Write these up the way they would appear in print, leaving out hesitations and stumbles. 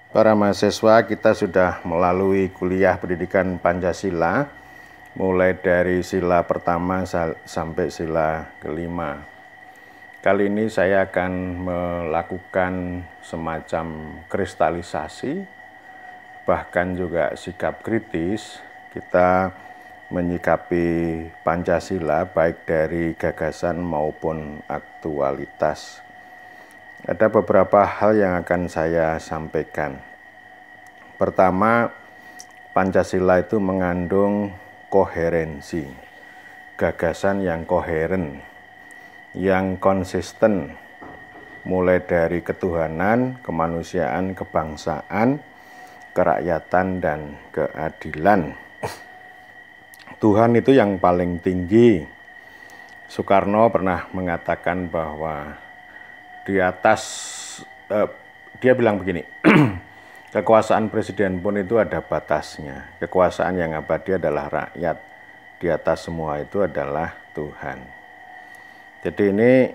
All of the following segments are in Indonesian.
Para mahasiswa, kita sudah melalui kuliah pendidikan Pancasila, mulai dari sila pertama sampai sila kelima. Kali ini saya akan melakukan semacam kristalisasi, bahkan juga sikap kritis. Kita menyikapi Pancasila baik dari gagasan maupun aktualitas. Ada beberapa hal yang akan saya sampaikan. Pertama, Pancasila itu mengandung koherensi, gagasan yang koheren, yang konsisten, mulai dari ketuhanan, kemanusiaan, kebangsaan, kerakyatan, dan keadilan. Tuhan itu yang paling tinggi. Soekarno pernah mengatakan bahwa di atas, dia bilang begini, kekuasaan presiden pun itu ada batasnya. Kekuasaan yang abadi adalah rakyat. Di atas semua itu adalah Tuhan. Jadi ini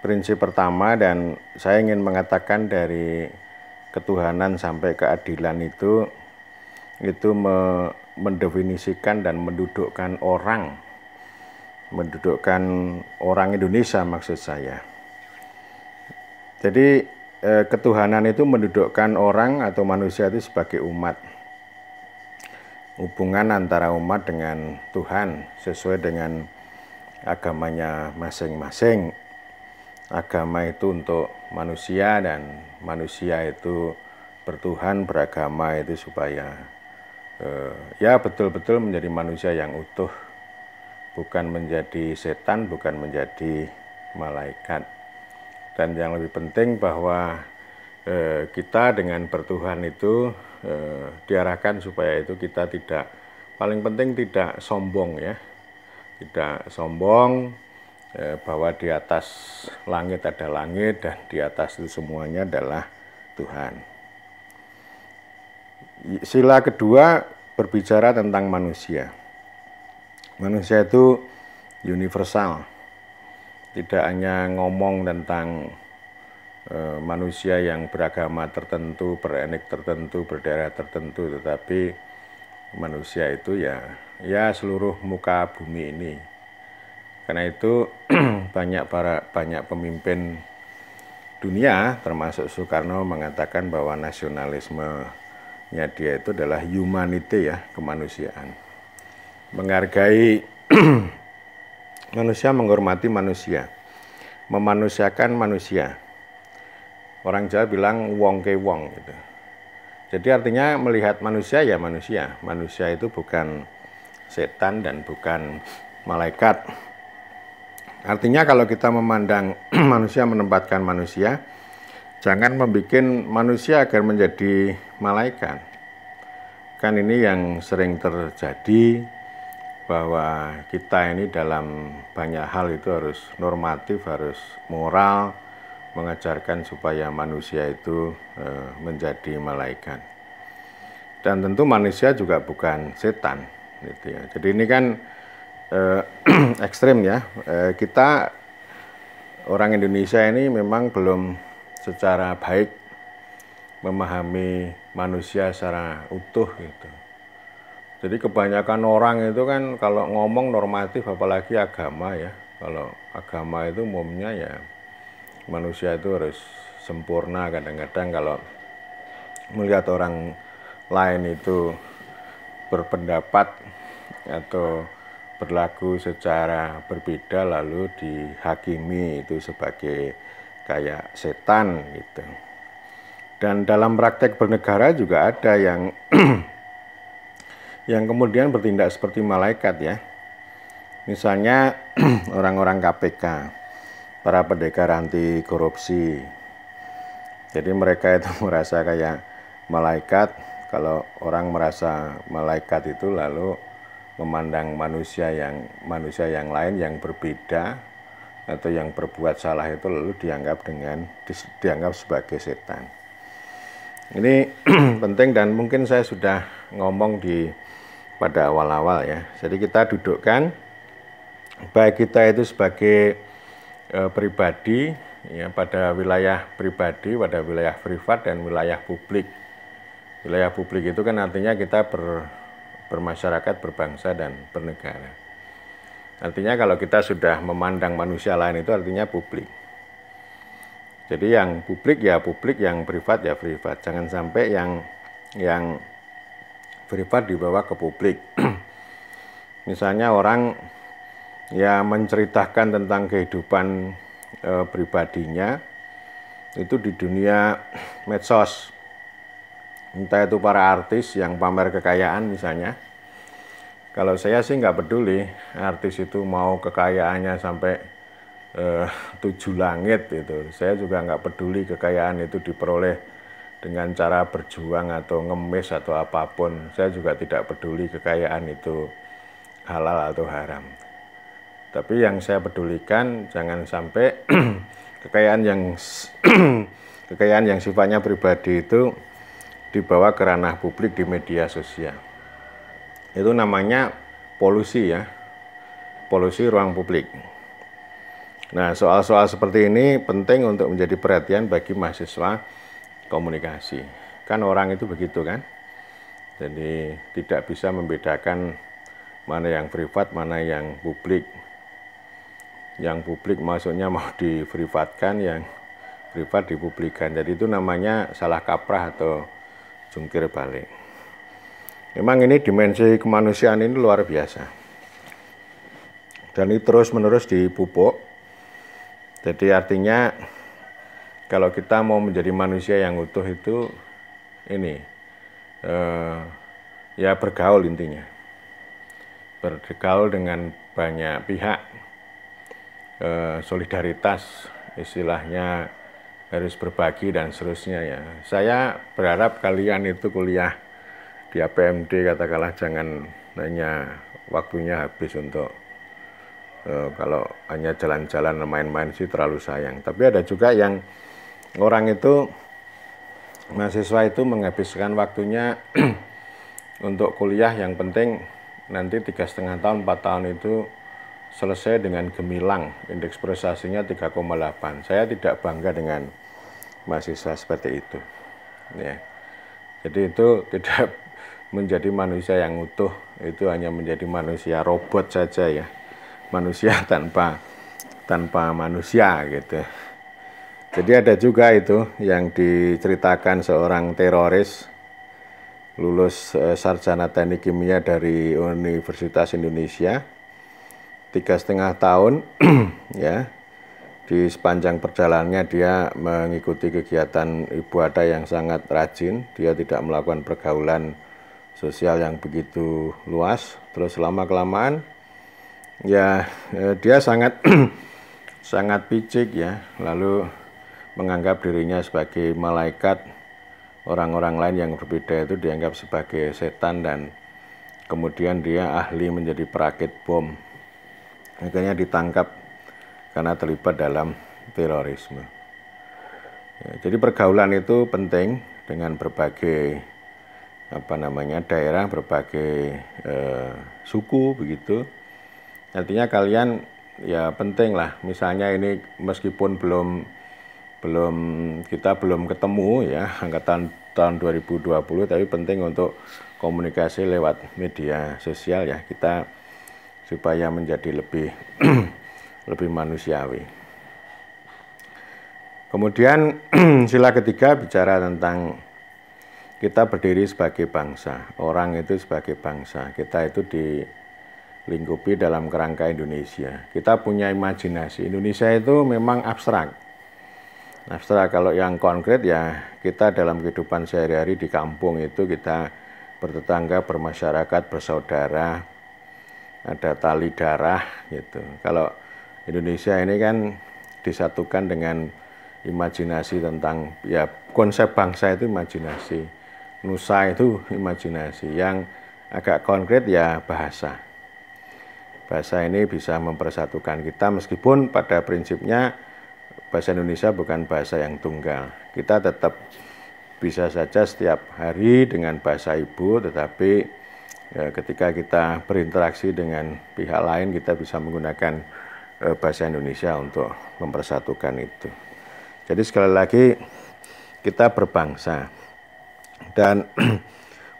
prinsip pertama, dan saya ingin mengatakan dari ketuhanan sampai keadilan itu mendefinisikan dan mendudukkan orang Indonesia maksud saya. Jadi ketuhanan itu mendudukkan orang atau manusia itu sebagai umat. Hubungan antara umat dengan Tuhan sesuai dengan agamanya masing-masing. Agama itu untuk manusia dan manusia itu bertuhan, beragama itu supaya ya betul-betul menjadi manusia yang utuh. Bukan menjadi setan, bukan menjadi malaikat. Dan yang lebih penting bahwa kita dengan bertuhan itu diarahkan supaya itu kita tidak, paling penting tidak sombong ya. Tidak sombong bahwa di atas langit ada langit dan di atas itu semuanya adalah Tuhan. Sila kedua berbicara tentang manusia. Manusia itu universal, tidak hanya ngomong tentang manusia yang beragama tertentu, beretnik tertentu, berdaerah tertentu, tetapi manusia itu ya seluruh muka bumi ini. Karena itu banyak pemimpin dunia, termasuk Soekarno, mengatakan bahwa nasionalismenya dia itu adalah humanity ya, kemanusiaan. Menghargai manusia, menghormati manusia, memanusiakan manusia. Orang Jawa bilang wong ke wong gitu. Jadi artinya melihat manusia ya manusia. Manusia itu bukan setan dan bukan malaikat. Artinya kalau kita memandang manusia, menempatkan manusia, jangan membuat manusia agar menjadi malaikat. Kan ini yang sering terjadi, bahwa kita ini dalam banyak hal itu harus normatif, harus moral, mengajarkan supaya manusia itu menjadi malaikat. Dan tentu manusia juga bukan setan, gitu ya. Jadi ini kan ekstrim ya. Kita orang Indonesia ini memang belum secara baik memahami manusia secara utuh gitu. Jadi kebanyakan orang itu kan kalau ngomong normatif, apalagi agama ya. Kalau agama itu umumnya ya manusia itu harus sempurna. Kadang-kadang kalau melihat orang lain itu berpendapat atau berlaku secara berbeda lalu dihakimi itu sebagai kayak setan gitu. Dan dalam praktek bernegara juga ada yang yang kemudian bertindak seperti malaikat ya. Misalnya orang-orang KPK, para pendekar anti korupsi. Jadi mereka itu merasa kayak malaikat. Kalau orang merasa malaikat itu lalu memandang manusia yang lain yang berbeda atau yang berbuat salah itu lalu dianggap sebagai setan. Ini penting dan mungkin saya sudah ngomong pada awal-awal ya. Jadi kita dudukkan baik kita itu sebagai pribadi ya pada wilayah pribadi, pada wilayah privat dan wilayah publik. Wilayah publik itu kan artinya kita bermasyarakat, berbangsa dan bernegara. Artinya kalau kita sudah memandang manusia lain itu artinya publik. Jadi yang publik ya publik, yang privat ya privat. Jangan sampai yang privat dibawa ke publik. Misalnya orang ya menceritakan tentang kehidupan pribadinya itu di dunia medsos. Entah itu para artis yang pamer kekayaan misalnya. Kalau saya sih nggak peduli artis itu mau kekayaannya sampai 7 langit itu. Saya juga nggak peduli kekayaan itu diperoleh dengan cara berjuang atau ngemis atau apapun. Saya juga tidak peduli kekayaan itu halal atau haram. Tapi yang saya pedulikan jangan sampai kekayaan yang sifatnya pribadi itu dibawa ke ranah publik di media sosial. Itu namanya polusi ya, polusi ruang publik. Nah, soal-soal seperti ini penting untuk menjadi perhatian bagi mahasiswa komunikasi. Kan orang itu begitu kan, jadi tidak bisa membedakan mana yang privat, mana yang publik. Yang publik maksudnya mau diprivatkan, yang privat dipublikkan. Jadi itu namanya salah kaprah atau jungkir balik. Memang ini dimensi kemanusiaan ini luar biasa. Dan ini terus-menerus dipupuk. Jadi artinya kalau kita mau menjadi manusia yang utuh itu ini ya bergaul intinya. Bergaul dengan banyak pihak. Solidaritas istilahnya harus berbagi dan seterusnya ya. Saya berharap kalian itu kuliah di APMD katakanlah jangan hanya waktunya habis untuk kalau hanya jalan-jalan main-main sih terlalu sayang. Tapi ada juga yang orang itu mahasiswa itu menghabiskan waktunya untuk kuliah yang penting nanti 3,5 tahun 4 tahun itu selesai dengan gemilang, indeks prestasinya 3,8. Saya tidak bangga dengan mahasiswa seperti itu. Ya. Jadi itu tidak menjadi manusia yang utuh, itu hanya menjadi manusia robot saja ya. Manusia tanpa manusia gitu. Jadi ada juga itu yang diceritakan seorang teroris lulus sarjana teknik kimia dari Universitas Indonesia. 3,5 tahun ya, di sepanjang perjalanannya dia mengikuti kegiatan ibadah yang sangat rajin. Dia tidak melakukan pergaulan sosial yang begitu luas. Terus lama-kelamaan ya dia sangat sangat picik ya, lalu menganggap dirinya sebagai malaikat. Orang-orang lain yang berbeda itu dianggap sebagai setan dan kemudian dia ahli menjadi perakit bom. Akhirnya ditangkap karena terlibat dalam terorisme. Ya, jadi pergaulan itu penting dengan berbagai daerah, berbagai suku begitu. Artinya kalian ya penting lah. Misalnya ini meskipun kita belum ketemu ya angkatan tahun 2020, tapi penting untuk komunikasi lewat media sosial ya kita supaya menjadi lebih lebih manusiawi. Kemudian sila ketiga bicara tentang kita berdiri sebagai bangsa, orang itu sebagai bangsa, kita itu dilingkupi dalam kerangka Indonesia. Kita punya imajinasi. Indonesia itu memang abstrak. Abstrak, kalau yang konkret ya kita dalam kehidupan sehari-hari di kampung itu kita bertetangga, bermasyarakat, bersaudara, ada tali darah gitu. Kalau Indonesia ini kan disatukan dengan imajinasi tentang ya konsep bangsa itu imajinasi, nusa itu imajinasi. Yang agak konkret ya bahasa. Bahasa ini bisa mempersatukan kita meskipun pada prinsipnya bahasa Indonesia bukan bahasa yang tunggal. Kita tetap bisa saja setiap hari dengan bahasa ibu, tetapi ya, ketika kita berinteraksi dengan pihak lain, kita bisa menggunakan bahasa Indonesia untuk mempersatukan itu. Jadi sekali lagi kita berbangsa dan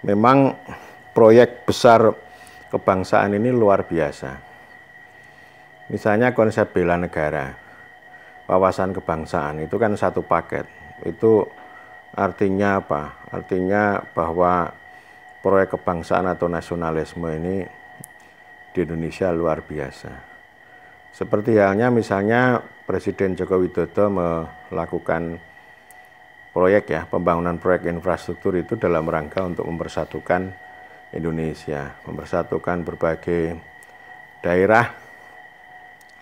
memang proyek besar kebangsaan ini luar biasa. Misalnya konsep bela negara, wawasan kebangsaan itu kan satu paket. Itu artinya apa? Artinya bahwa proyek kebangsaan atau nasionalisme ini di Indonesia luar biasa. Seperti halnya misalnya Presiden Joko Widodo melakukan proyek ya, pembangunan proyek infrastruktur itu dalam rangka untuk mempersatukan Indonesia, mempersatukan berbagai daerah,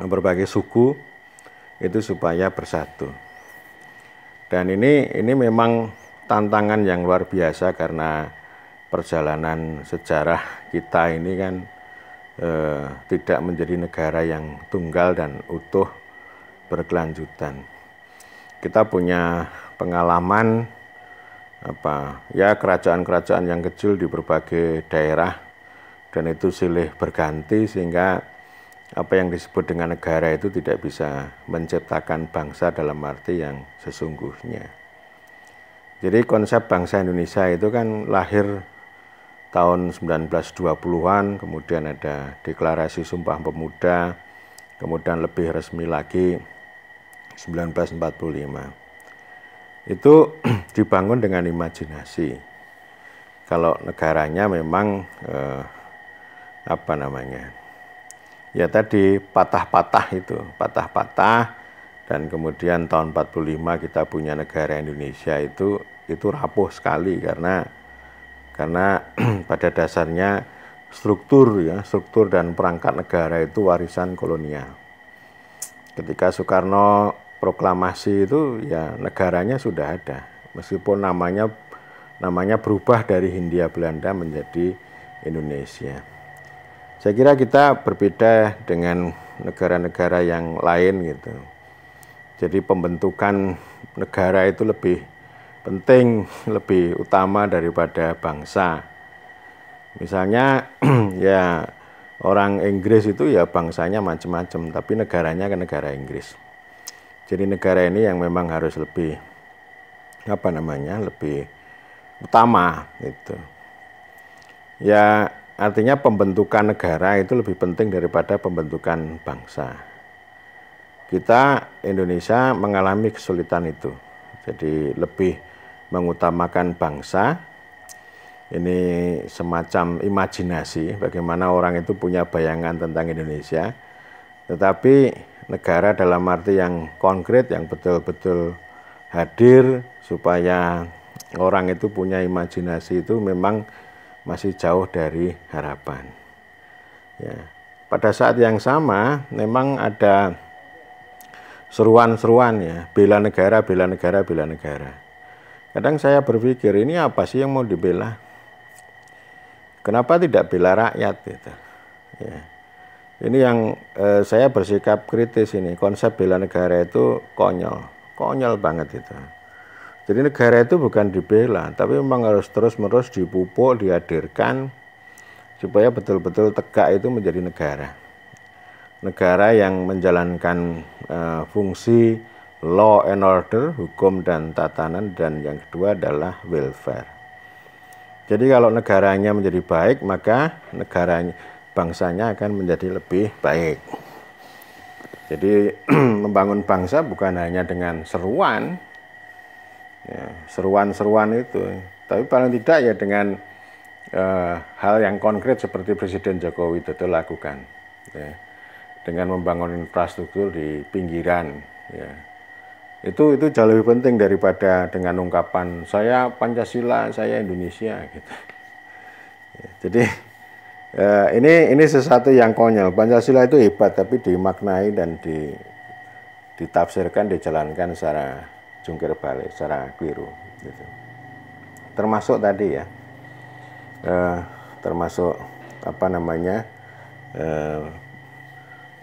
berbagai suku itu supaya bersatu. Dan ini memang tantangan yang luar biasa karena perjalanan sejarah kita ini kan tidak menjadi negara yang tunggal dan utuh berkelanjutan. Kita punya pengalaman kerajaan-kerajaan yang kecil di berbagai daerah dan itu silih berganti sehingga apa yang disebut dengan negara itu tidak bisa menciptakan bangsa dalam arti yang sesungguhnya. Jadi konsep bangsa Indonesia itu kan lahir tahun 1920-an, kemudian ada Deklarasi Sumpah Pemuda, kemudian lebih resmi lagi 1945. Itu dibangun dengan imajinasi. Kalau negaranya memang ya tadi patah-patah dan kemudian tahun 45 kita punya negara Indonesia itu rapuh sekali karena pada dasarnya struktur dan perangkat negara itu warisan kolonial. Ketika Soekarno proklamasi itu ya negaranya sudah ada, meskipun namanya berubah dari Hindia Belanda menjadi Indonesia. Saya kira kita berbeda dengan negara-negara yang lain gitu. Jadi pembentukan negara itu lebih penting, lebih utama daripada bangsa. Misalnya ya orang Inggris itu ya bangsanya macam-macam, tapi negaranya kan negara Inggris. Jadi negara ini yang memang harus lebih lebih utama gitu. Ya artinya pembentukan negara itu lebih penting daripada pembentukan bangsa. Kita Indonesia mengalami kesulitan itu. Jadi lebih mengutamakan bangsa, ini semacam imajinasi bagaimana orang itu punya bayangan tentang Indonesia, tetapi negara dalam arti yang konkret, yang betul-betul hadir supaya orang itu punya imajinasi itu memang masih jauh dari harapan. Ya. Pada saat yang sama memang ada seruan-seruan ya, bela negara, bela negara, bela negara. Kadang saya berpikir ini apa sih yang mau dibela? Kenapa tidak bela rakyat gitu? Ya. Ini yang saya bersikap kritis ini. Konsep bela negara itu konyol banget itu. Jadi negara itu bukan dibela, tapi memang harus terus-menerus dipupuk, dihadirkan supaya betul-betul tegak itu menjadi negara. Negara yang menjalankan fungsi law and order, hukum dan tatanan, dan yang kedua adalah welfare. Jadi kalau negaranya menjadi baik, maka bangsanya akan menjadi lebih baik. Jadi membangun bangsa bukan hanya dengan seruan, seruan-seruan itu, tapi paling tidak ya dengan hal yang konkret seperti Presiden Joko Widodo lakukan, ya, dengan membangun infrastruktur di pinggiran, ya. Itu jauh lebih penting daripada dengan ungkapan saya Pancasila, saya Indonesia gitu. Ya, jadi ini sesuatu yang konyol. Pancasila itu hebat, tapi dimaknai dan ditafsirkan, dijalankan secara jungkir balik, secara keliru gitu. Termasuk tadi ya, termasuk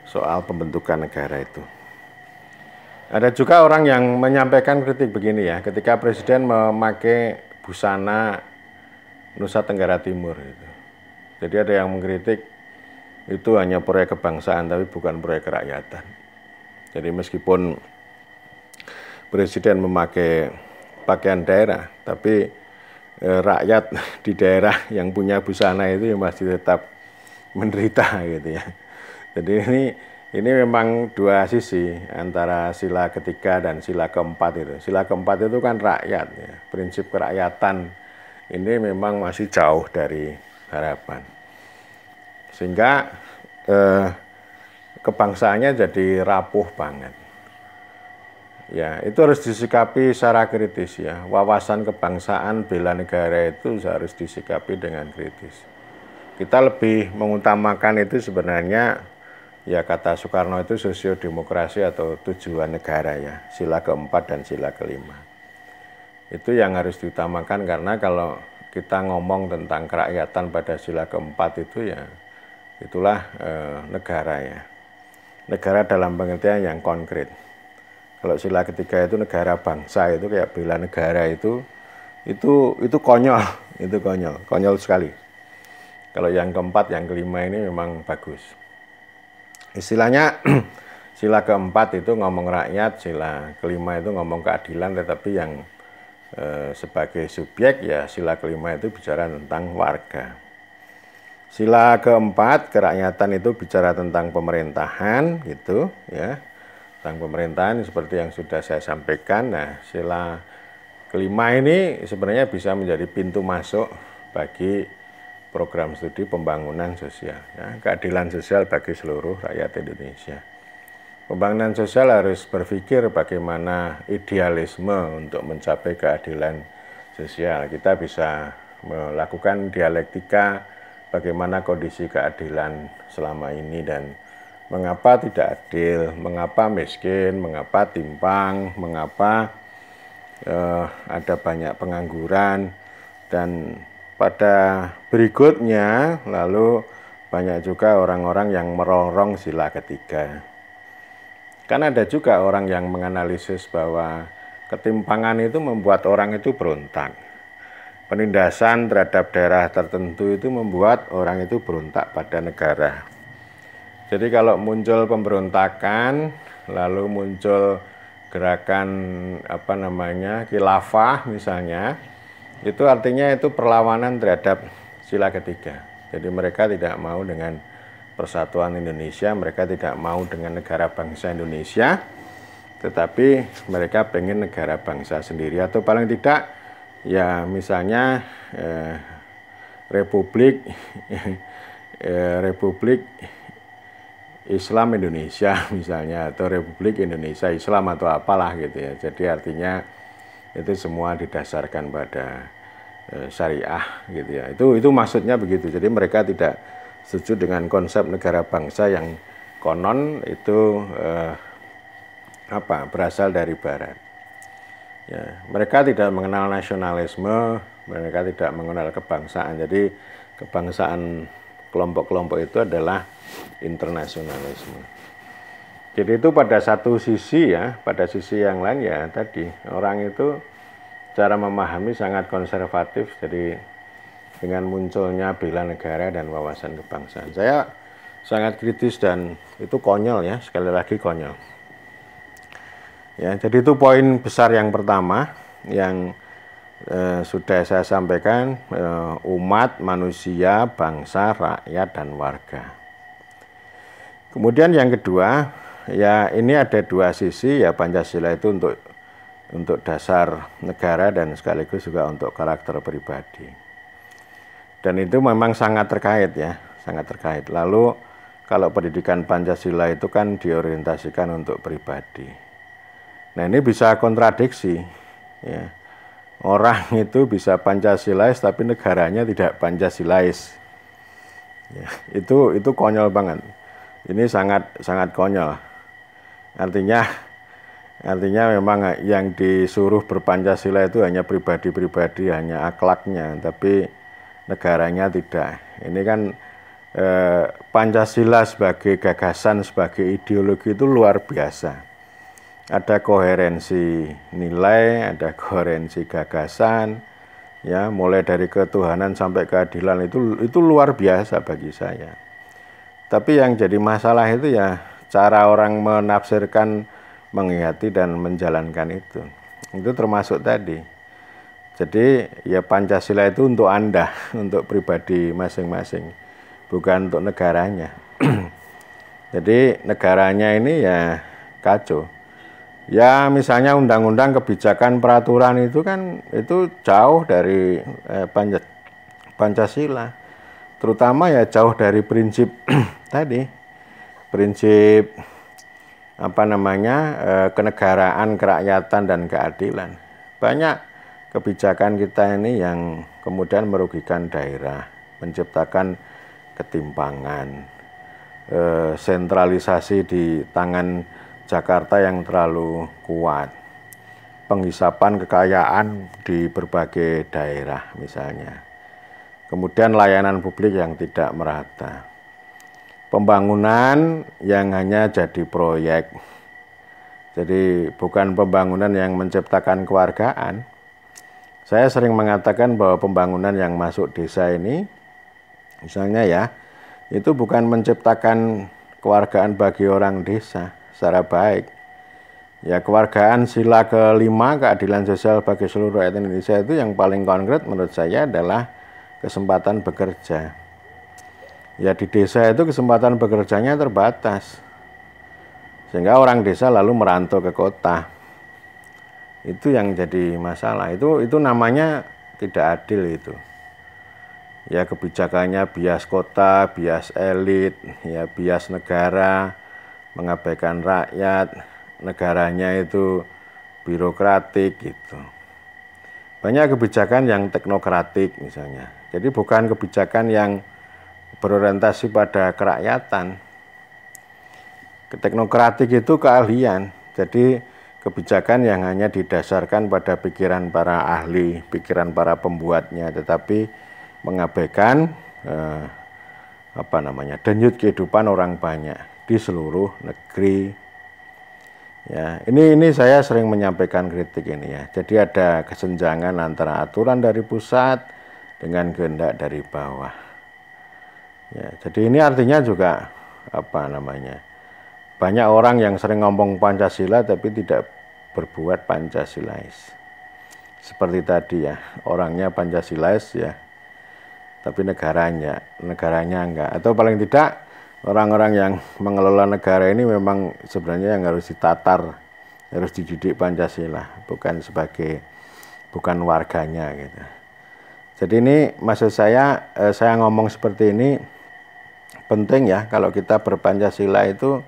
soal pembentukan negara itu. Ada juga orang yang menyampaikan kritik begini ya, ketika Presiden memakai busana Nusa Tenggara Timur gitu. Jadi ada yang mengkritik itu hanya proyek kebangsaan tapi bukan proyek kerakyatan. Jadi meskipun presiden memakai pakaian daerah, tapi rakyat di daerah yang punya busana itu ya masih tetap menderita gitu ya. Jadi ini memang dua sisi antara sila ketiga dan sila keempat itu. Sila keempat itu kan rakyat ya. Prinsip kerakyatan ini memang masih jauh dari harapan. Sehingga kebangsaannya jadi rapuh banget. Ya, itu harus disikapi secara kritis ya. Wawasan kebangsaan bela negara itu harus disikapi dengan kritis. Kita lebih mengutamakan itu sebenarnya, ya kata Soekarno itu sosiodemokrasi atau tujuan negara ya, sila keempat dan sila kelima. Itu yang harus diutamakan, karena kalau kita ngomong tentang kerakyatan pada sila keempat itu ya, itulah negara ya. Negara dalam pengertian yang konkret. Kalau sila ketiga itu negara bangsa, itu kayak bela negara itu konyol, itu konyol sekali. Kalau yang keempat, yang kelima ini memang bagus. Istilahnya sila keempat itu ngomong rakyat, sila kelima itu ngomong keadilan, tetapi yang sebagai subjek ya sila kelima itu bicara tentang warga. Sila keempat kerakyatan itu bicara tentang pemerintahan gitu ya. Tentang pemerintahan seperti yang sudah saya sampaikan. Nah, sila kelima ini sebenarnya bisa menjadi pintu masuk bagi program studi pembangunan sosial ya, keadilan sosial bagi seluruh rakyat Indonesia. Pembangunan sosial harus berpikir bagaimana idealisme untuk mencapai keadilan sosial. Kita bisa melakukan dialektika bagaimana kondisi keadilan selama ini dan mengapa tidak adil, mengapa miskin, mengapa timpang, mengapa ada banyak pengangguran, dan pada berikutnya lalu banyak juga orang-orang yang merongrong sila ketiga. Kan ada juga orang yang menganalisis bahwa ketimpangan itu membuat orang itu berontak. Penindasan terhadap daerah tertentu itu membuat orang itu berontak pada negara. Jadi kalau muncul pemberontakan, lalu muncul gerakan khilafah misalnya, itu artinya itu perlawanan terhadap sila ketiga. Jadi mereka tidak mau dengan persatuan Indonesia, mereka tidak mau dengan negara bangsa Indonesia, tetapi mereka pengen negara bangsa sendiri, atau paling tidak ya misalnya Republik Islam Indonesia misalnya, atau Republik Indonesia Islam atau apalah gitu ya. Jadi artinya itu semua didasarkan pada syariah gitu ya. Itu maksudnya begitu. Jadi mereka tidak setuju dengan konsep negara bangsa yang konon itu berasal dari barat. Ya, mereka tidak mengenal nasionalisme, mereka tidak mengenal kebangsaan. Jadi kebangsaan kelompok-kelompok itu adalah internasionalisme. Jadi itu pada satu sisi ya, pada sisi yang lain ya tadi orang itu cara memahami sangat konservatif. Jadi dengan munculnya bela negara dan wawasan kebangsaan, saya sangat kritis dan itu konyol ya, sekali lagi konyol. Ya, jadi itu poin besar yang pertama yang sudah saya sampaikan, umat, manusia, bangsa, rakyat, dan warga. Kemudian yang kedua, ya ini ada dua sisi ya, Pancasila itu untuk dasar negara dan sekaligus juga untuk karakter pribadi. Dan itu memang sangat terkait ya, sangat terkait. Lalu kalau pendidikan Pancasila itu kan diorientasikan untuk pribadi. Nah ini bisa kontradiksi ya. Orang itu bisa Pancasilais tapi negaranya tidak Pancasilais. Ya, itu konyol banget. Ini sangat konyol. Artinya memang yang disuruh berpancasila itu hanya pribadi-pribadi, hanya akhlaknya, tapi negaranya tidak. Ini kan Pancasila sebagai gagasan, sebagai ideologi itu luar biasa. Ada koherensi nilai, ada koherensi gagasan, ya mulai dari ketuhanan sampai keadilan itu luar biasa bagi saya. Tapi yang jadi masalah itu ya cara orang menafsirkan menghayati dan menjalankan itu. Itu termasuk tadi. Jadi ya Pancasila itu untuk Anda, untuk pribadi masing-masing, bukan untuk negaranya. Jadi negaranya ini ya kacau. Ya misalnya undang-undang, kebijakan, peraturan itu kan itu jauh dari Pancasila. Terutama ya jauh dari prinsip tadi, prinsip kenegaraan, kerakyatan dan keadilan. Banyak kebijakan kita ini yang kemudian merugikan daerah, menciptakan ketimpangan, sentralisasi di tangan Jakarta yang terlalu kuat, penghisapan kekayaan di berbagai daerah misalnya, kemudian layanan publik yang tidak merata, pembangunan yang hanya jadi proyek, jadi bukan pembangunan yang menciptakan kewargaan. Saya sering mengatakan bahwa pembangunan yang masuk desa ini, misalnya ya, itu bukan menciptakan kewargaan bagi orang desa secara baik. Ya kewargaan sila kelima, keadilan sosial bagi seluruh rakyat Indonesia, itu yang paling konkret menurut saya adalah kesempatan bekerja. Ya di desa itu kesempatan bekerjanya terbatas, sehingga orang desa lalu merantau ke kota. Itu yang jadi masalah. Itu namanya tidak adil itu. Ya kebijakannya bias kota, bias elit, ya bias negara, mengabaikan rakyat, negaranya itu birokratik gitu. Banyak kebijakan yang teknokratik misalnya. Jadi bukan kebijakan yang berorientasi pada kerakyatan. Teknokratik itu keahlian. Jadi kebijakan yang hanya didasarkan pada pikiran para ahli, pikiran para pembuatnya, tetapi mengabaikan denyut kehidupan orang banyak di seluruh negeri. Ya, ini saya sering menyampaikan kritik ini ya. Jadi ada kesenjangan antara aturan dari pusat dengan kehendak dari bawah. Ya, jadi ini artinya juga banyak orang yang sering ngomong Pancasila tapi tidak berbuat Pancasilais. Seperti tadi ya, orangnya Pancasilais ya, tapi negaranya enggak. Atau paling tidak orang-orang yang mengelola negara ini memang sebenarnya yang harus ditatar, harus dididik Pancasila, bukan warganya gitu. Jadi ini maksud saya ngomong seperti ini penting ya, kalau kita berpancasila itu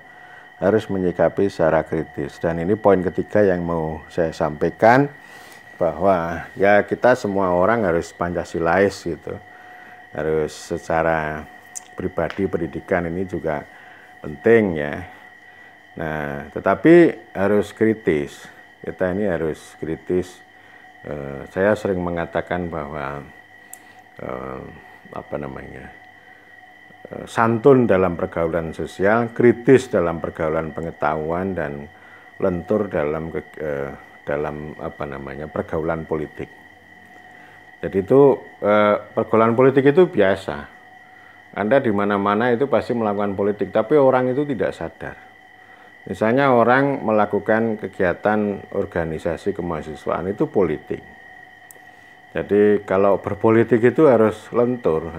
harus menyikapi secara kritis. Dan ini poin ketiga yang mau saya sampaikan, bahwa ya kita semua orang harus Pancasilais gitu. Harus secara pribadi, pendidikan ini juga penting ya. Nah, tetapi harus kritis. Kita ini harus kritis. Saya sering mengatakan bahwa santun dalam pergaulan sosial, kritis dalam pergaulan pengetahuan, dan lentur dalam pergaulan politik. Jadi itu pergaulan politik itu biasa. Anda di mana-mana itu pasti melakukan politik, tapi orang itu tidak sadar. Misalnya orang melakukan kegiatan organisasi kemahasiswaan itu politik. Jadi kalau berpolitik itu harus lentur,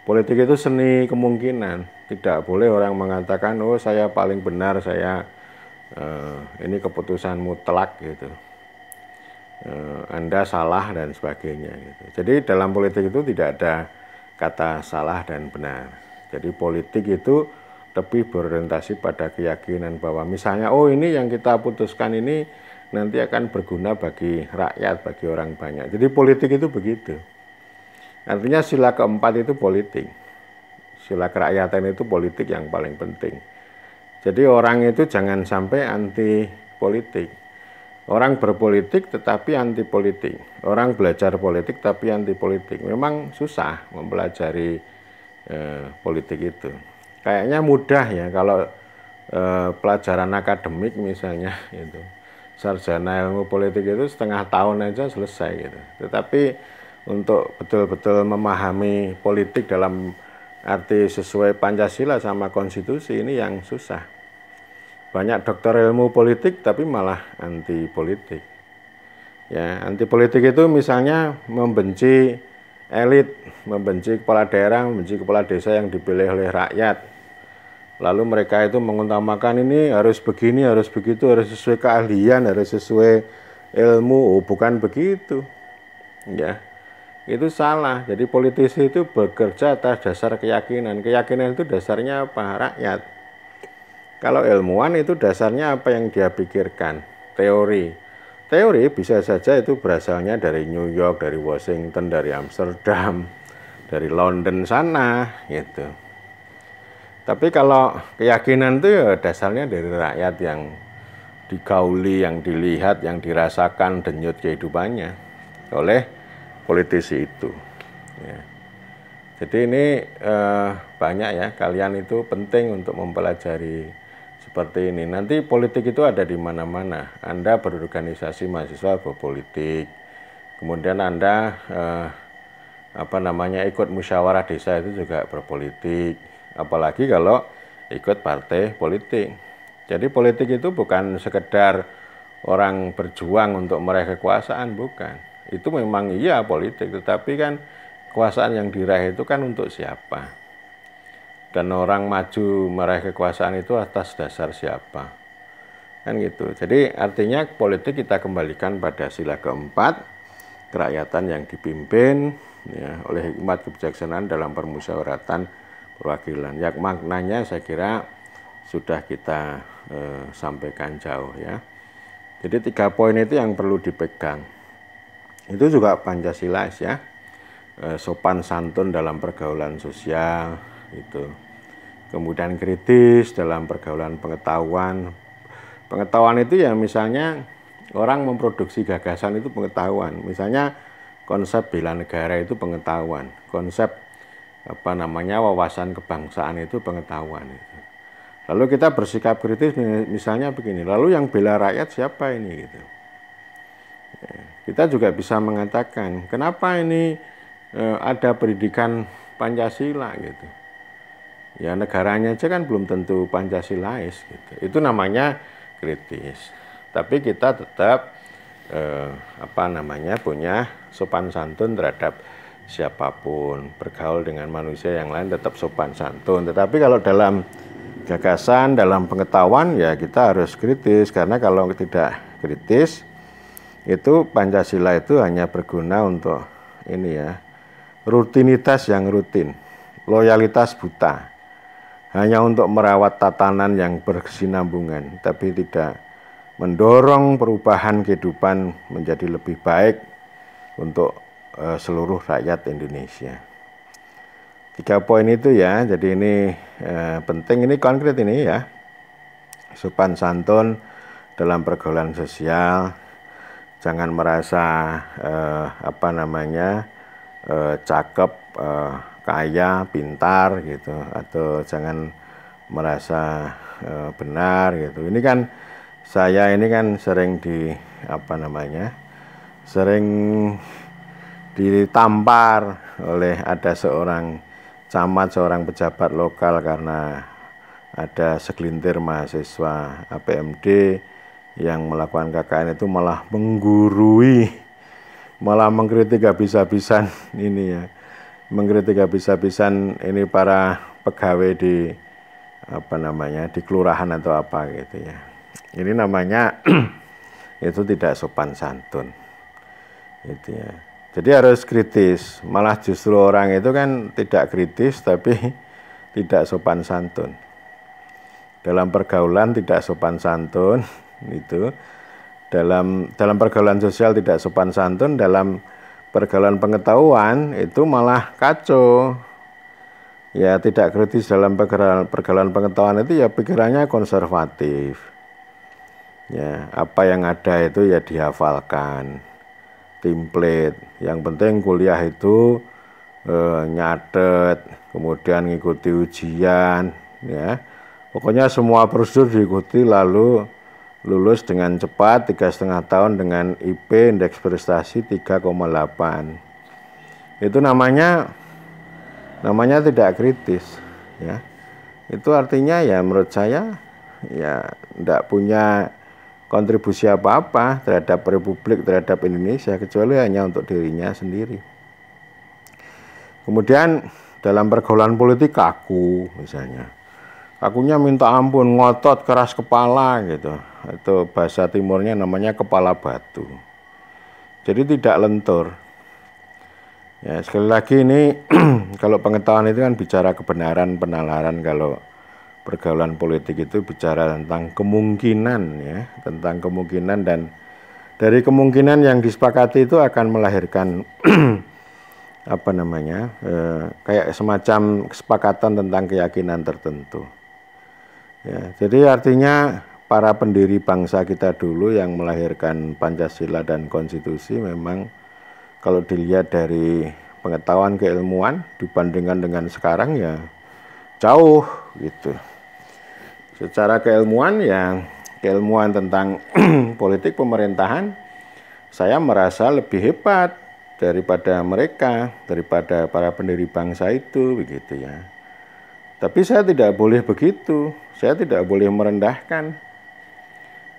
politik itu seni kemungkinan. Tidak boleh orang mengatakan, oh saya paling benar, saya ini keputusan mutlak gitu. Anda salah dan sebagainya gitu. Jadi dalam politik itu tidak ada kata salah dan benar. Jadi politik itu lebih berorientasi pada keyakinan bahwa misalnya, oh ini yang kita putuskan ini nanti akan berguna bagi rakyat, bagi orang banyak. Jadi politik itu begitu. Artinya sila keempat itu politik. Sila kerakyatan itu politik yang paling penting. Jadi orang itu jangan sampai anti politik. Orang berpolitik tetapi anti politik. Orang belajar politik tapi anti politik. Memang susah mempelajari politik itu. Kayaknya mudah ya kalau pelajaran akademik misalnya itu. Sarjana ilmu politik itu setengah tahun aja selesai gitu. Tetapi untuk betul-betul memahami politik dalam arti sesuai Pancasila sama konstitusi ini yang susah. banyak dokter ilmu politik tapi malah anti politik. Ya, anti politik itu misalnya membenci elit, membenci kepala daerah, membenci kepala desa yang dipilih oleh rakyat. Lalu mereka itu mengutamakan ini harus begini, harus begitu, harus sesuai keahlian, harus sesuai ilmu. Oh, bukan begitu. Ya. Itu salah. Jadi politisi itu bekerja atas dasar keyakinan. Keyakinan itu dasarnya apa? Rakyat. Kalau ilmuwan itu dasarnya apa yang dia pikirkan? Teori. Teori bisa saja itu berasalnya dari New York, dari Washington, dari Amsterdam, dari London sana, gitu. Tapi kalau keyakinan itu ya dasarnya dari rakyat yang digauli, yang dilihat, yang dirasakan denyut kehidupannya oleh politisi itu. Ya. Jadi ini banyak ya, kalian itu penting untuk mempelajari seperti ini. Nanti politik itu ada di mana-mana. Anda berorganisasi mahasiswa berpolitik, kemudian Anda ikut musyawarah desa itu juga berpolitik. Apalagi kalau ikut partai politik. Jadi politik itu bukan sekedar orang berjuang untuk meraih kekuasaan, bukan. Itu memang iya politik, tetapi kan kekuasaan yang diraih itu kan untuk siapa? Dan orang maju meraih kekuasaan itu atas dasar siapa? Kan gitu. Jadi artinya politik kita kembalikan pada sila keempat, kerakyatan yang dipimpin ya, oleh hikmat kebijaksanaan dalam permusyawaratan perwakilan. Yang maknanya saya kira sudah kita sampaikan jauh ya. Jadi 3 poin itu yang perlu dipegang. Itu juga Pancasila ya. Sopan santun dalam pergaulan sosial itu. Kemudian kritis dalam pergaulan pengetahuan. Pengetahuan itu ya misalnya orang memproduksi gagasan itu pengetahuan. Misalnya konsep bela negara itu pengetahuan. Konsep wawasan kebangsaan itu pengetahuan itu. Lalu kita bersikap kritis misalnya begini, lalu yang bela rakyat siapa ini gitu. Ya, kita juga bisa mengatakan kenapa ini ada pendidikan Pancasila gitu. Ya negaranya aja kan belum tentu Pancasilais gitu. Itu namanya kritis. Tapi kita tetap punya sopan santun terhadap siapapun, bergaul dengan manusia yang lain tetap sopan santun. Tetapi kalau dalam gagasan, dalam pengetahuan ya kita harus kritis, karena kalau tidak kritis itu Pancasila itu hanya berguna untuk ini ya, rutinitas yang rutin, loyalitas buta, hanya untuk merawat tatanan yang berkesinambungan, tapi tidak mendorong perubahan kehidupan menjadi lebih baik untuk seluruh rakyat Indonesia. 3 poin itu ya, jadi ini penting, ini konkret ini ya. Sopan santun dalam pergaulan sosial, jangan merasa cakep, kaya, pintar gitu, atau jangan merasa benar gitu. Ini kan saya ini kan sering sering ditampar oleh ada seorang camat, seorang pejabat lokal karena ada segelintir mahasiswa APMD yang melakukan KKN itu malah menggurui, malah mengkritik habis-habisan ini ya, mengkritik habis-habisan ini para pegawai di di kelurahan atau apa gitu ya. Ini namanya itu tidak sopan santun. Gitu ya. Jadi harus kritis, malah justru orang itu kan tidak kritis tapi tidak sopan santun. Dalam pergaulan tidak sopan santun, itu dalam pergaulan sosial tidak sopan santun, dalam pergaulan pengetahuan itu malah kacau. Ya tidak kritis dalam pergaulan pengetahuan itu ya pikirannya konservatif. Ya, apa yang ada itu ya dihafalkan. Template, yang penting kuliah itu nyatet, kemudian ngikuti ujian, ya. Pokoknya semua prosedur diikuti lalu lulus dengan cepat 3,5 tahun dengan IP indeks prestasi 3,8. Itu namanya tidak kritis, ya. Itu artinya ya menurut saya ya tidak punya kontribusi apa-apa terhadap Republik, terhadap Indonesia, kecuali hanya untuk dirinya sendiri. Kemudian dalam pergaulan politik kaku misalnya. Kakunya minta ampun, ngotot, keras kepala gitu. Itu bahasa timurnya namanya kepala batu. Jadi tidak lentur. Ya, sekali lagi ini kalau pengetahuan itu kan bicara kebenaran, penalaran. Kalau pergaulan politik itu bicara tentang kemungkinan, ya, tentang kemungkinan, dan dari kemungkinan yang disepakati itu akan melahirkan apa namanya, kayak semacam kesepakatan tentang keyakinan tertentu. Ya, jadi artinya para pendiri bangsa kita dulu yang melahirkan Pancasila dan konstitusi memang kalau dilihat dari pengetahuan keilmuan dibandingkan dengan sekarang ya jauh gitu. Secara keilmuan ya, keilmuan tentang politik pemerintahan saya merasa lebih hebat daripada mereka, daripada para pendiri bangsa itu begitu ya. Tapi saya tidak boleh begitu, saya tidak boleh merendahkan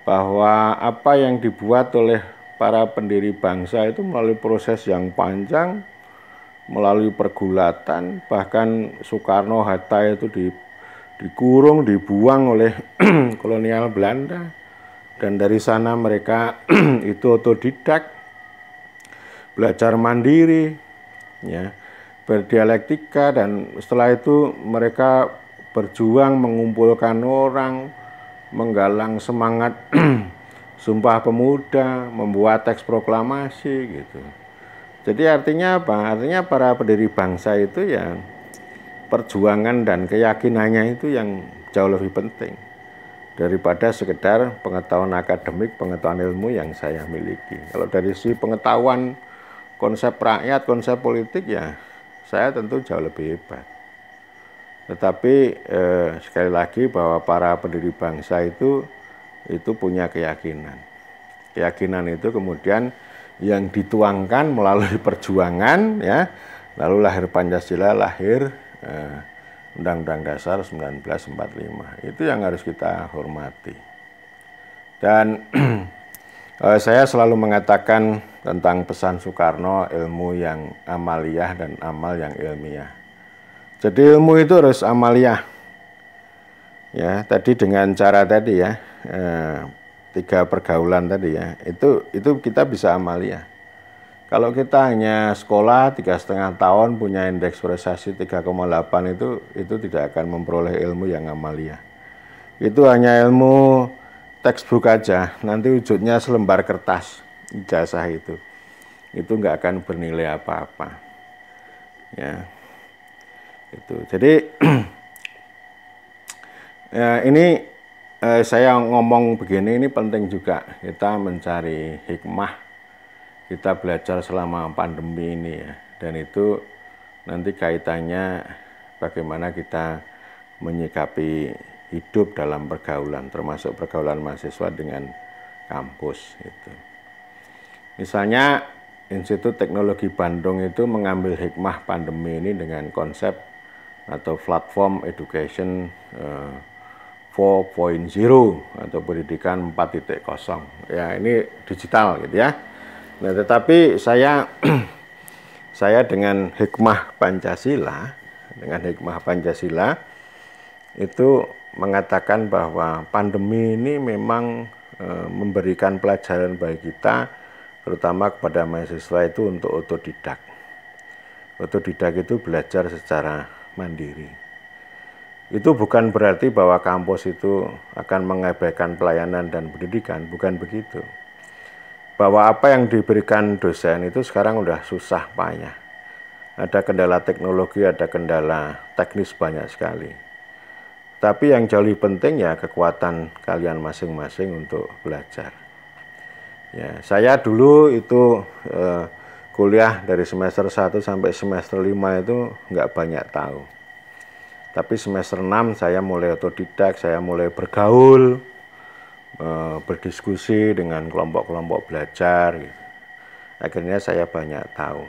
bahwa apa yang dibuat oleh para pendiri bangsa itu melalui proses yang panjang, melalui pergulatan, bahkan Soekarno, Hatta itu dikurung, dibuang oleh kolonial Belanda, dan dari sana mereka itu otodidak, belajar mandiri, ya, berdialektika, dan setelah itu mereka berjuang mengumpulkan orang, menggalang semangat Sumpah Pemuda, membuat teks proklamasi gitu. Jadi artinya apa? Artinya para pendiri bangsa itu ya perjuangan dan keyakinannya itu yang jauh lebih penting daripada sekedar pengetahuan akademik, pengetahuan ilmu yang saya miliki. Kalau dari sisi pengetahuan konsep rakyat, konsep politik ya saya tentu jauh lebih hebat. Tetapi sekali lagi bahwa para pendiri bangsa itu punya keyakinan. Keyakinan itu kemudian yang dituangkan melalui perjuangan, ya, lalu lahir Pancasila, lahir Undang-Undang Dasar 1945. Itu yang harus kita hormati. Dan saya selalu mengatakan tentang pesan Soekarno, ilmu yang amaliyah dan amal yang ilmiah. Jadi ilmu itu harus amaliyah. Ya, tadi dengan cara tadi ya, 3 pergaulan tadi ya, itu kita bisa amaliyah. Kalau kita hanya sekolah 3,5 tahun punya indeks prestasi 3,8 itu tidak akan memperoleh ilmu yang amaliyah. Itu hanya ilmu textbook aja, nanti wujudnya selembar kertas ijazah itu nggak akan bernilai apa-apa. Ya, itu. Jadi ya, ini saya ngomong begini ini penting juga, kita mencari hikmah, kita belajar selama pandemi ini ya, dan itu nanti kaitannya bagaimana kita menyikapi hidup dalam pergaulan, termasuk pergaulan mahasiswa dengan kampus itu. Misalnya Institut Teknologi Bandung itu mengambil hikmah pandemi ini dengan konsep atau platform education 4.0 atau pendidikan 4.0. Ya, ini digital gitu ya. Nah, tetapi saya dengan hikmah Pancasila, itu mengatakan bahwa pandemi ini memang memberikan pelajaran bagi kita, terutama kepada mahasiswa itu untuk otodidak. Otodidak itu belajar secara mandiri. Itu bukan berarti bahwa kampus itu akan mengabaikan pelayanan dan pendidikan, bukan begitu. Bahwa apa yang diberikan dosen itu sekarang udah susah payah. Ada kendala teknologi, ada kendala teknis banyak sekali. Tapi yang jauh lebih penting ya kekuatan kalian masing-masing untuk belajar. Ya, saya dulu itu kuliah dari semester 1 sampai semester 5 itu nggak banyak tahu. Tapi semester 6 saya mulai otodidak, saya mulai bergaul, berdiskusi dengan kelompok-kelompok belajar. Gitu. Akhirnya saya banyak tahu.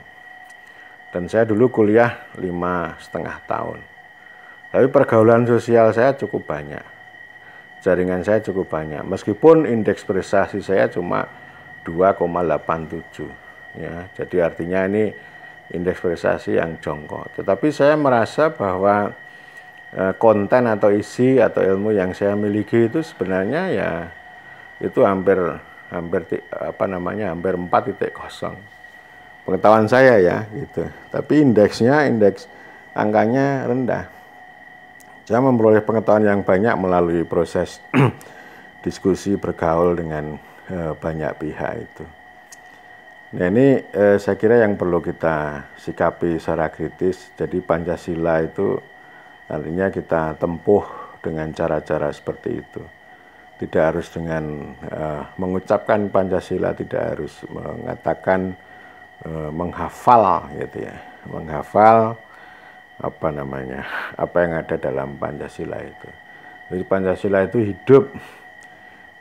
Dan saya dulu kuliah 5,5 tahun. Tapi pergaulan sosial saya cukup banyak. jaringan saya cukup banyak. Meskipun indeks prestasi saya cuma 2,87 ya. Jadi artinya ini indeks prestasi yang jongkok. Tetapi saya merasa bahwa konten atau isi atau ilmu yang saya miliki itu sebenarnya ya itu hampir 4,0 pengetahuan saya ya gitu. Tapi indeks angkanya rendah. Saya memperoleh pengetahuan yang banyak melalui proses diskusi bergaul dengan banyak pihak itu. Nah ini saya kira yang perlu kita sikapi secara kritis. Jadi Pancasila itu artinya kita tempuh dengan cara-cara seperti itu. Tidak harus dengan mengucapkan Pancasila, tidak harus mengatakan menghafal gitu ya, menghafal apa yang ada dalam Pancasila itu. Jadi Pancasila itu hidup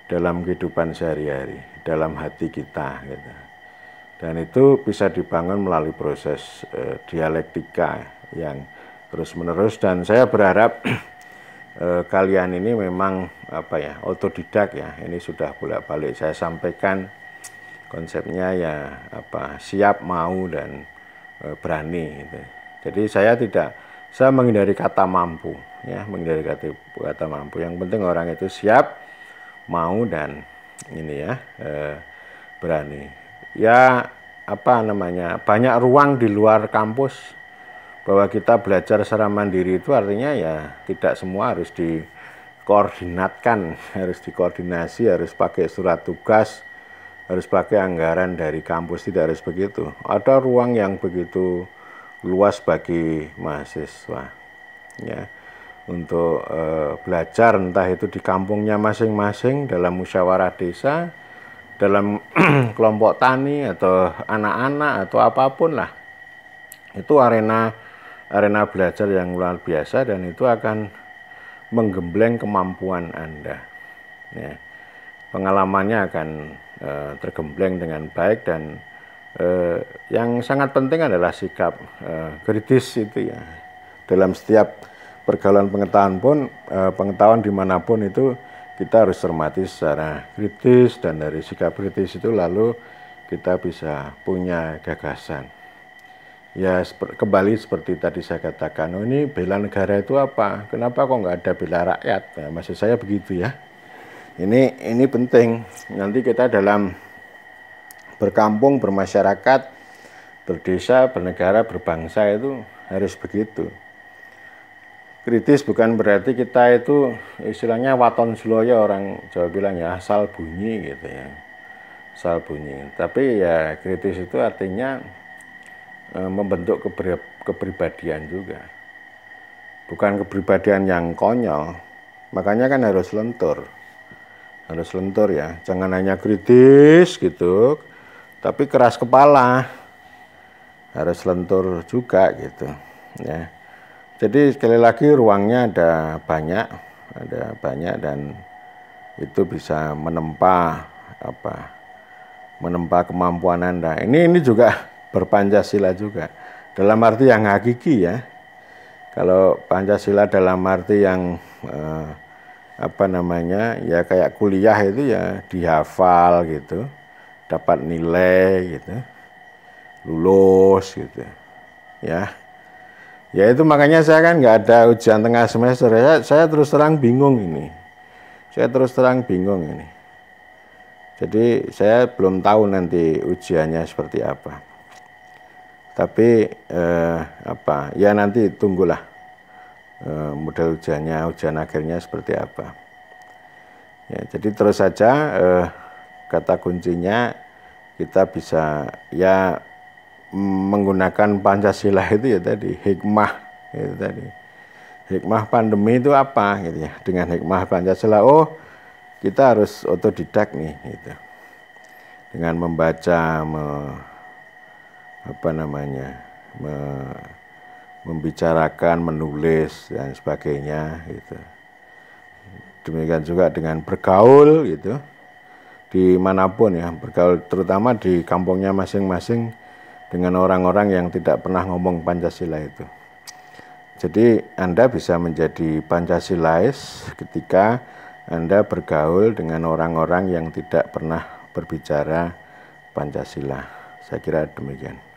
dalam kehidupan sehari-hari, dalam hati kita gitu. Dan itu bisa dibangun melalui proses dialektika yang terus-menerus, dan saya berharap kalian ini memang otodidak ya. Ini sudah bolak-balik saya sampaikan konsepnya ya siap, mau, dan berani gitu. Jadi saya menghindari kata mampu ya, menghindari kata mampu. Yang penting orang itu siap, mau, dan berani. Ya banyak ruang di luar kampus bahwa kita belajar secara mandiri, itu artinya ya tidak semua harus dikoordinatkan, harus dikoordinasi, harus pakai surat tugas, harus pakai anggaran dari kampus, tidak harus begitu. Ada ruang yang begitu luas bagi mahasiswa ya untuk belajar, entah itu di kampungnya masing-masing, dalam musyawarah desa, dalam kelompok tani, atau anak-anak, atau apapun lah. Itu arena belajar yang luar biasa, dan itu akan menggembleng kemampuan Anda ya. Pengalamannya akan tergembleng dengan baik, dan yang sangat penting adalah sikap kritis itu ya. Dalam setiap pergaulan pengetahuan dimanapun itu kita harus cermati secara kritis, dan dari sikap kritis itu lalu kita bisa punya gagasan. Ya kembali seperti tadi saya katakan, ini bela negara itu apa? Kenapa kok nggak ada bela rakyat? Nah, maksud saya begitu ya. Ini penting. Nanti kita dalam berkampung, bermasyarakat, berdesa, bernegara, berbangsa itu harus begitu. Kritis bukan berarti kita itu istilahnya waton sloyo, orang Jawa bilang ya, asal bunyi gitu ya. Asal bunyi. Tapi ya kritis itu artinya membentuk kepribadian juga. Bukan kepribadian yang konyol. Makanya kan harus lentur. Harus lentur ya, jangan hanya kritis gitu, tapi keras kepala, harus lentur juga gitu ya. Jadi sekali lagi ruangnya ada banyak, dan itu bisa menempa kemampuan Anda. Ini juga berpancasila juga, dalam arti yang hakiki ya. Kalau Pancasila dalam arti yang ya kayak kuliah itu ya dihafal gitu, dapat nilai gitu, lulus gitu ya. Ya itu makanya saya kan nggak ada ujian tengah semester. Saya terus terang bingung ini. Jadi saya belum tahu nanti ujiannya seperti apa. Tapi ya nanti tunggulah model ujian akhirnya seperti apa ya. Jadi terus saja kata kuncinya kita bisa ya menggunakan Pancasila itu ya tadi, hikmah itu tadi. Hikmah pandemi itu apa gitu ya. Dengan hikmah Pancasila, kita harus otodidak nih gitu. Dengan membaca membicarakan, menulis, dan sebagainya gitu. Demikian juga dengan bergaul gitu, dimanapun ya, bergaul terutama di kampungnya masing-masing dengan orang-orang yang tidak pernah ngomong Pancasila itu. Jadi Anda bisa menjadi Pancasilais ketika Anda bergaul dengan orang-orang yang tidak pernah berbicara Pancasila. Saya kira demikian.